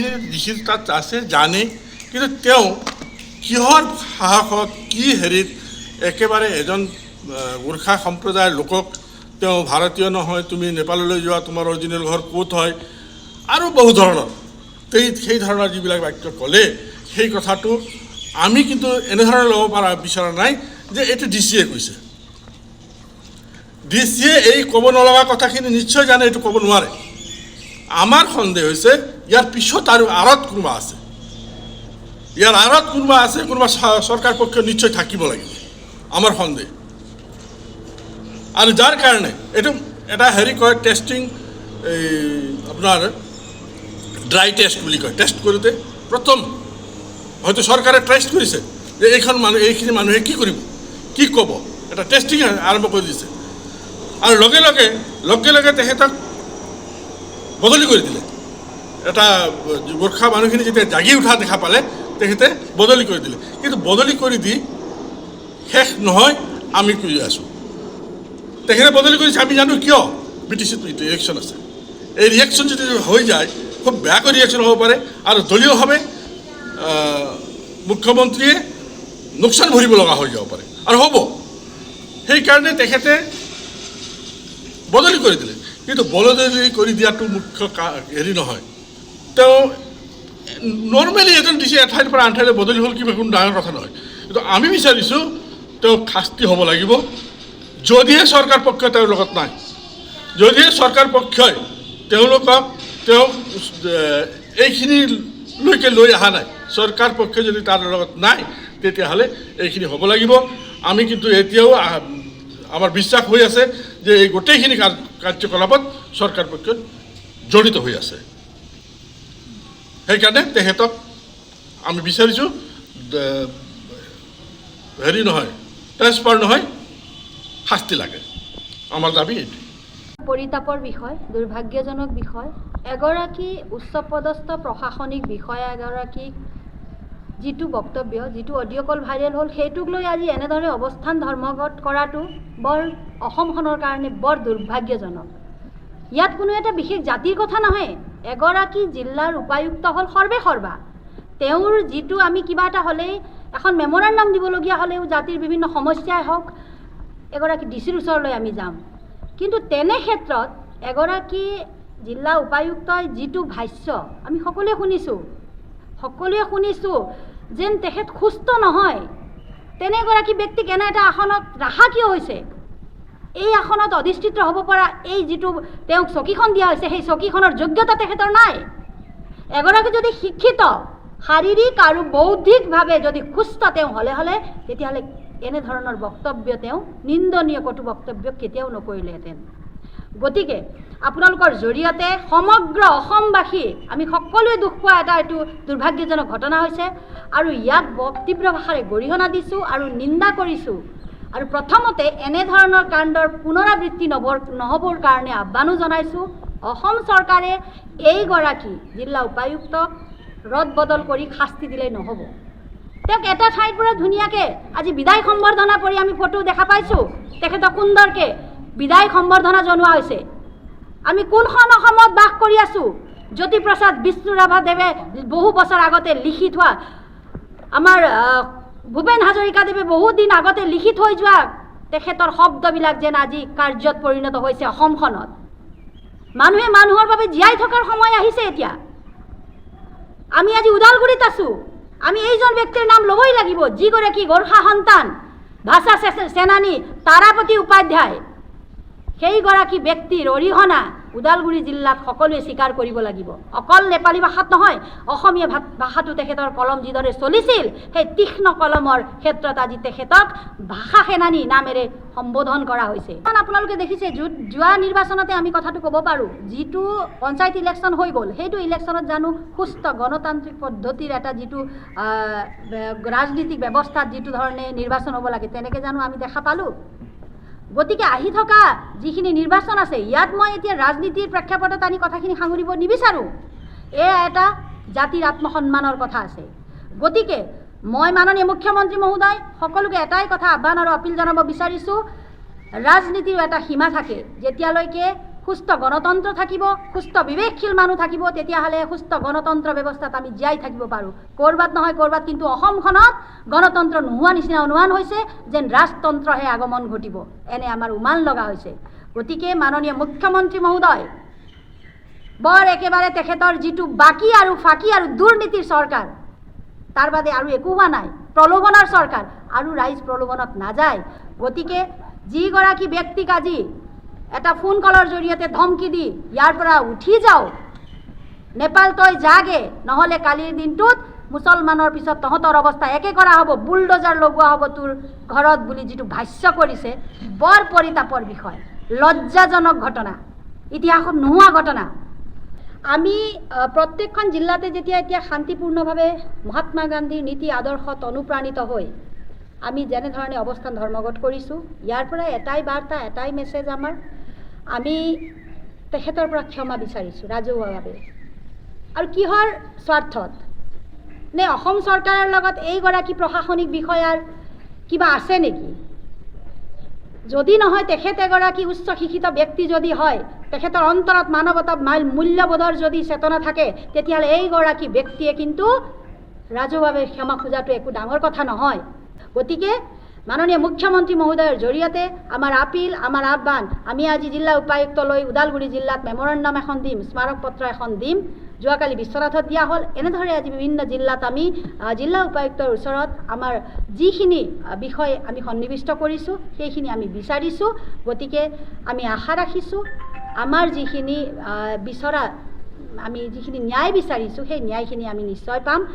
এইখিনি লিখিত তাত আছে জানে, কিন্তু তেওঁ কিহৰ সাহসত কি হেৰিত একেবাৰে এজন গোৰ্খা সম্প্ৰদায়ৰ লোকক তেওঁ ভাৰতীয় নহয়, তুমি নেপাললৈ যোৱা, তোমাৰ অৰিজিনেল ঘৰ ক'ত হয়, আৰু বহু ধৰণৰ সেই ধৰণৰ যিবিলাক বাক্য ক'লে, সেই কথাটো আমি কিন্তু এনেধৰণে ল'ব বিচৰা নাই যে এইটো ডিচিয়ে কৈছে। ডিচিয়ে এই ক'ব নলগা কথাখিনি নিশ্চয় জানে, এইটো ক'ব নোৱাৰে। আমাৰ সন্দেহ হৈছে ইয়াৰ পিছত আৰু আঁৰত কোনোবা আছে, ইয়াৰ আঁৰত কোনোবা আছে, কোনোবা চৰকাৰ পক্ষ নিশ্চয় থাকিব লাগিব, আমাৰ সন্দেহ। আৰু যাৰ কাৰণে এইটো এটা হেৰি কয় টেষ্টিং, এই আপোনাৰ ড্ৰাই টেষ্ট বুলি কয়, টেষ্ট কৰোঁতে প্ৰথম হয়তো চৰকাৰে টেষ্ট কৰিছে যে এইখিনি মানুহে কি কৰিব, কি ক'ব, এটা টেষ্টিং আৰম্ভ কৰি দিছে। আৰু লগে লগে তেখেতক বদলি কৰি দিলে। এটা গোৰ্খা মানুহখিনি যেতিয়া জাগি উঠা দেখা পালে তেখেতে বদলি কৰি দিলে। কিন্তু বদলি কৰি দি শেষ নহয়, আমি কৈ আছোঁ তেখেতে বদলি কৰিছে, আমি জানো কিয়। BTCত ইলেকশ্যন আছে, এই ৰিয়েকশ্যন যদি হৈ যায় খুব বেয়াকৈ ৰিয়েকশ্যন হ'ব পাৰে, আৰু দলীয়ভাৱে মুখ্যমন্ত্ৰীয়ে লোকচান ভৰিব লগা হৈ যাব পাৰে, আৰু হ'ব। সেইকাৰণে তেখেতে বদলি কৰি দিলে। কিন্তু বদলি কৰি দিয়াটো মুখ্য হেৰি নহয়। তেওঁ নৰ্মেলি এজন ডিচি এঠাইৰ পৰা আন ঠাইলৈ বদলি হ'ল, কিবা কোনো ডাঙৰ কথা নহয়। কিন্তু আমি বিচাৰিছোঁ তেওঁ শাস্তি হ'ব লাগিব, যদিহে চৰকাৰ পক্ষ তেওঁৰ লগত নাই, যদিহে চৰকাৰ পক্ষই তেওঁলোকক এইখিনিলৈকে লৈ অহা নাই, চৰকাৰ পক্ষে যদি তাৰ লগত নাই, তেতিয়াহ'লে এইখিনি হ'ব লাগিব। আমি কিন্তু এতিয়াও আমাৰ বিশ্বাস হৈ আছে যে এই গোটেইখিনি কাৰ্যকলাপত চৰকাৰ পক্ষ জড়িত হৈ আছে। সেইকাৰণে তেখেতক আমি বিচাৰিছোঁ হেৰি নহয়, ট্ৰেন্সফাৰ নহয়, শাস্তি লাগে। আমাৰ দাবী এইটো। পৰিতাপৰ বিষয়, দুৰ্ভাগ্যজনক বিষয়। এগৰাকী উচ্চপদস্থ প্ৰশাসনিক বিষয়া এগৰাকীক যিটো বক্তব্য, যিটো অডিঅ' কল ভাইৰেল হ'ল, সেইটোক লৈ আজি এনেদৰে অৱস্থান ধৰ্মঘট কৰাটো বৰ অসমখনৰ কাৰণে বৰ দুৰ্ভাগ্যজনক। ইয়াত কোনো এটা বিশেষ জাতিৰ কথা নহয়। এগৰাকী জিলাৰ উপায়ুক্ত হ'ল সৰ্বা। তেওঁৰ যিটো আমি কিবা এটা হ'লেই এখন মেমৰেণ্ডাম দিবলগীয়া হ'লেও জাতিৰ বিভিন্ন সমস্যাই হওক, এগৰাকী ডিচিৰ ওচৰলৈ আমি যাম। কিন্তু তেনে ক্ষেত্ৰত এগৰাকী জিলা উপায়ুক্তই যিটো ভাষ্য আমি সকলোৱে শুনিছোঁ যেন তেখেত সুস্থ নহয়। তেনেগৰাকী ব্যক্তিক এনে এটা আসনত ৰাখা কিয় হৈছে? এই আসনত অধিষ্ঠিত হ'ব পৰা এই যিটো তেওঁক চকীখন দিয়া হৈছে, সেই চকীখনৰ যোগ্যতা তেখেতৰ নাই। এগৰাকী যদি শিক্ষিত, শাৰীৰিক আৰু বৌদ্ধিকভাৱে যদি সুস্থ তেওঁ হ'লে তেতিয়াহ'লে এনেধৰণৰ বক্তব্য, তেওঁ নিন্দনীয় কটু বক্তব্য কেতিয়াও নকৰিলেহেঁতেন। গতিকে আপোনালোকৰ জৰিয়তে সমগ্ৰ অসমবাসী আমি সকলোৱে দুখ পোৱা এটা এইটো দুৰ্ভাগ্যজনক ঘটনা হৈছে, আৰু ইয়াক তীব্ৰ ভাষাৰে গৰিহণা দিছোঁ আৰু নিন্দা কৰিছোঁ। আৰু প্ৰথমতে এনেধৰণৰ কাণ্ডৰ পুনৰাবৃত্তি নহ'বৰ কাৰণে আহ্বানো জনাইছোঁ। অসম চৰকাৰে এইগৰাকী জিলা উপায়ুক্তক ৰদ বদল কৰি শাস্তি দিলেই নহ'ব। তেওঁক এটা ঠাইৰ পৰা ধুনীয়াকৈ আজি বিদায় সম্বৰ্ধনা কৰি আমি ফটো দেখা পাইছোঁ, তেখেতক সুন্দৰকৈ বিদায় সম্বৰ্ধনা জনোৱা হৈছে। আমি কোনখন অসমত বাস কৰি আছোঁ? জ্যোতিপ্ৰসাদ বিষ্ণুৰাভাদেৱে বহু বছৰ আগতে লিখি থোৱা, আমাৰ ভূপেন হাজৰিকাদেৱে বহুত দিন আগতে লিখি থৈ যোৱা তেখেতৰ শব্দবিলাক যেন আজি কাৰ্যত পৰিণত হৈছে অসমখনত। মানুহে মানুহৰ বাবে জীয়াই থকাৰ সময় আহিছে এতিয়া। আমি আজি ওদালগুৰিত আছোঁ, আমি এইজন ব্যক্তিৰ নাম ল'বই লাগিব, যিগৰাকী গোৰ্খা সন্তান, ভাষা সেনানী তাৰাপতি উপাধ্যায়। সেইগৰাকী ব্যক্তিৰ অৰিহণা ওদালগুৰি জিলাত সকলোৱে স্বীকাৰ কৰিব লাগিব। অকল নেপালী ভাষাত নহয়, অসমীয়া ভাষাটো তেখেতৰ কলম যিদৰে চলিছিল, সেই তীক্ষ্ণ কলমৰ ক্ষেত্ৰত আজি তেখেতক ভাষা সেনানী নামেৰে সম্বোধন কৰা হৈছে। আপোনালোকে দেখিছে যোৱা নিৰ্বাচনতে আমি কথাটো ক'ব পাৰোঁ, যিটো পঞ্চায়ত ইলেকশ্যন হৈ গ'ল, সেইটো ইলেকশ্যনত জানো সুস্থ গণতান্ত্ৰিক পদ্ধতিৰ এটা যিটো ৰাজনীতিক ব্যৱস্থাত যিটো ধৰণে নিৰ্বাচন হ'ব লাগে, তেনেকৈ জানো আমি দেখা পালোঁ? গতিকে আহি থকা যিখিনি নিৰ্বাচন আছে, ইয়াত মই এতিয়া ৰাজনীতিৰ প্ৰেক্ষাপটত আনি কথাখিনি সাঙুৰিব নিবিচাৰোঁ। এয়া এটা জাতিৰ আত্মসন্মানৰ কথা আছে। গতিকে মই মাননীয় মুখ্যমন্ত্ৰী মহোদয় সকলোকে এটাই কথা আহ্বান আৰু আপিল জনাব বিচাৰিছোঁ, ৰাজনীতিৰ এটা সীমা থাকে। যেতিয়ালৈকে সুস্থ গণতন্ত্ৰ থাকিব, সুস্থ বিবেকশীল মানুহ থাকিব, তেতিয়াহ'লে সুস্থ গণতন্ত্ৰ ব্যৱস্থাত আমি জীয়াই থাকিব পাৰোঁ। ক'ৰবাত নহয় ক'ৰবাত কিন্তু অসমখনত গণতন্ত্ৰ নোহোৱা নিচিনা অনুমান হৈছে, যেন ৰাজতন্ত্ৰহে আগমন ঘটিব, এনে আমাৰ উমান লগা হৈছে। গতিকে মাননীয় মুখ্যমন্ত্ৰী মহোদয়, বৰ একেবাৰে তেখেতৰ যিটো বাকী আৰু ফাঁকি আৰু দুৰ্নীতিৰ চৰকাৰ, তাৰ বাদে আৰু একো হোৱা নাই, প্ৰলোভনৰ চৰকাৰ, আৰু ৰাইজ প্ৰলোভনত নাযায়। গতিকে যিগৰাকী ব্যক্তিক আজি এটা ফোন কলৰ জৰিয়তে ধমকি দি ইয়াৰ পৰা উঠি যাওঁ, নেপাল তই যাগে, নহ'লে কালিৰ দিনটোত মুছলমানৰ পিছত তহঁতৰ অৱস্থা একে কৰা হ'ব, বুলডোজাৰ লগোৱা হ'ব তোৰ ঘৰত বুলি যিটো ভাষ্য কৰিছে, বৰ পৰিতাপৰ বিষয়, লজ্জাজনক ঘটনা, ইতিহাসত নোহোৱা ঘটনা। আমি প্ৰত্যেকখন জিলাতে যেতিয়া এতিয়া শান্তিপূৰ্ণভাৱে মহাত্মা গান্ধীৰ নীতি আদৰ্শত অনুপ্ৰাণিত হৈ আমি যেনেধৰণে অৱস্থান ধৰ্মঘট কৰিছোঁ, ইয়াৰ পৰা এটাই বাৰ্তা, এটাই মেছেজ আমাৰ, আমি তেখেতৰ পৰা ক্ষমা বিচাৰিছোঁ ৰাজহুৱাভাৱে। আৰু কিহৰ স্বাৰ্থত? নে অসম চৰকাৰৰ লগত এইগৰাকী প্ৰশাসনিক বিষয়াৰ কিবা আছে নেকি? যদি নহয়, তেখেত এগৰাকী উচ্চ শিক্ষিত ব্যক্তি যদি হয়, তেখেতৰ অন্তৰত মানৱতা মূল্যবোধৰ যদি চেতনা থাকে, তেতিয়াহ'লে এইগৰাকী ব্যক্তিয়ে কিন্তু ৰাজহুৱাভাৱে ক্ষমা খোজাটো একো ডাঙৰ কথা নহয়। গতিকে মাননীয় মুখ্যমন্ত্ৰী মহোদয়ৰ জৰিয়তে আমাৰ আপিল, আমাৰ আহ্বান, আমি আজি জিলা উপায়ুক্তলৈ ওদালগুৰি জিলাত মেমৰেণ্ডাম এখন দিম, স্মাৰক পত্ৰ এখন দিম। যোৱাকালি বিশ্বনাথত দিয়া হ'ল। এনেদৰে আজি বিভিন্ন জিলাত আমি জিলা উপায়ুক্তৰ ওচৰত আমাৰ যিখিনি বিষয় আমি সন্নিৱিষ্ট কৰিছোঁ, সেইখিনি আমি বিচাৰিছোঁ। গতিকে আমি আশা ৰাখিছোঁ, আমাৰ যিখিনি বিচৰা, আমি যিখিনি ন্যায় বিচাৰিছোঁ, সেই ন্যায়খিনি আমি নিশ্চয় পাম।